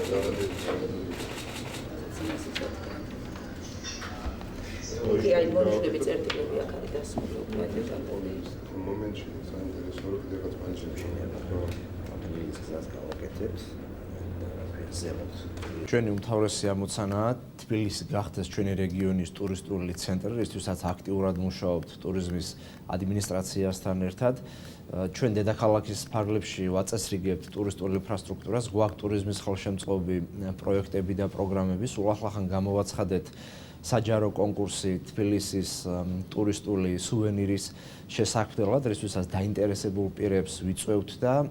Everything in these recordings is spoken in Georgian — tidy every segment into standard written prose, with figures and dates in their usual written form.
აი მონიშნები წერტილები აქ არის დასრულებული მომენტში საინტერესო რომ კიდევაც პანჩებში აპრილის გზას გავაკეთებთ ჩვენი უმთავრესი ამოცანაა თბილისი გახდეს ჩვენი რეგიონის ტურისტული ცენტრი, რისთვისაც აქტიურად მუშაობთ ტურიზმის ადმინისტრაციასთან ერთად. ჩვენ დედაქალაქის ფარგლებში ვაწესრიგებთ ტურისტულ ინფრასტრუქტურას, გვაქვს ტურიზმის ხელშემწყობი პროექტები და პროგრამები. სულ ახლახან გამოვაცხადეთ საჯარო კონკურსი თბილისის ტურისტული სუვენირის შესაქმნელად, რისთვისაც დაინტერესებულ პირებს ვიწვევთ და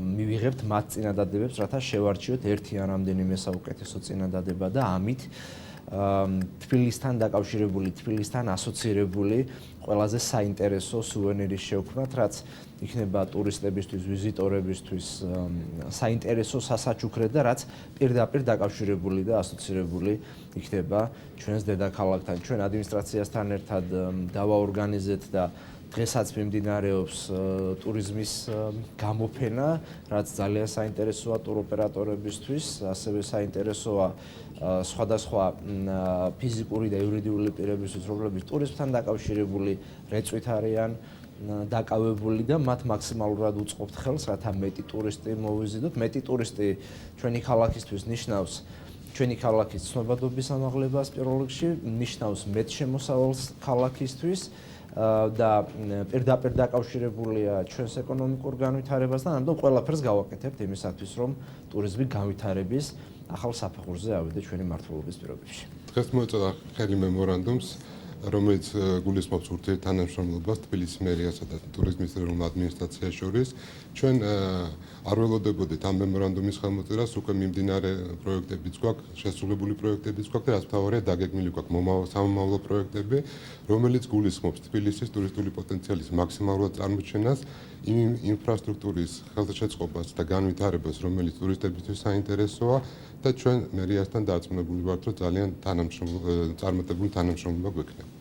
მივიღებთ მათ წინადადებებს, რათა შევარჩიოთ ერთი ან რამდენიმე საუკეთესო წინადადება და ამით თბილისთან დაკავშირებული, თბილისთან ასოცირებული ყველაზე საინტერესო სუვენირის შევქმნათ, რაც იქნება ტურისტებისთვის, ვიზიტორებისთვის საინტერესო სასაჩუქრად და რაც პირდაპირ დაკავშირებული და ასოცირებული იქნება ჩვენს დედაქალაქთან. ჩვენ ადმინისტრაციასთან ერთად დავაორგანიზეთ და დღესაც მიმდინარეობს ტურიზმის გამოფენა, რაც ძალიან საინტერესოა ტუროპერატორებისთვის, ასევე საინტერესოა სხვადასხვა ფიზიკური და იურიდიული პირებისთვის, რომლებიც ტურიზმთან დაკავშირებული რეწვით არიან დაკავებული და მათ მაქსიმალურად უწყობთ ხელს, რათა მეტი ტურისტი მოვიზიდოთ. მეტი ტურისტი ჩვენი ქალაქისთვის ნიშნავს ჩვენი ქალაქის ცნობადობის ამაღლებას პირველ რიგში, ნიშნავს მეტ შემოსავალს ქალაქისთვის და პირდაპირ დაკავშირებულია ჩვენს ეკონომიკურ განვითარებასთან, ამიტომ ყველაფერს გავაკეთებთ იმისათვის, რომ ტურიზმი განვითარების ახალ საფეხურზე ავიდე ჩვენი მმართველობის პირობებში. დღეს მოეწოდა ხელი მემორანდუმს, რომელიც გულისხმობს ურთიერთთანამშრომლობას თბილისის მერიასა და ტურიზმის ეროვნულ ადმინისტრაციას შორის. ჩვენ არ ველოდებოდით ამ მემორანდუმის ხელმოწერას, უკვე მიმდინარე პროექტებიც გვაქვს, შესრულებული პროექტებიც გვაქვს და რაც მთავარია, დაგეგმილი გვაქვს სამომავლო პროექტები, რომელიც გულისხმობს თბილისის ტურისტული პოტენციალის მაქსიმალურად წარმოჩენას, იმ ინფრასტრუქტურის ხელშეწყობას და განვითარებას, რომელიც ტურისტებისთვის საინტერესოა და ჩვენ მერიასთან დარწმუნებული ვართ, რომ ძალიან წარმატებული თანამშრომლობა გვექნება.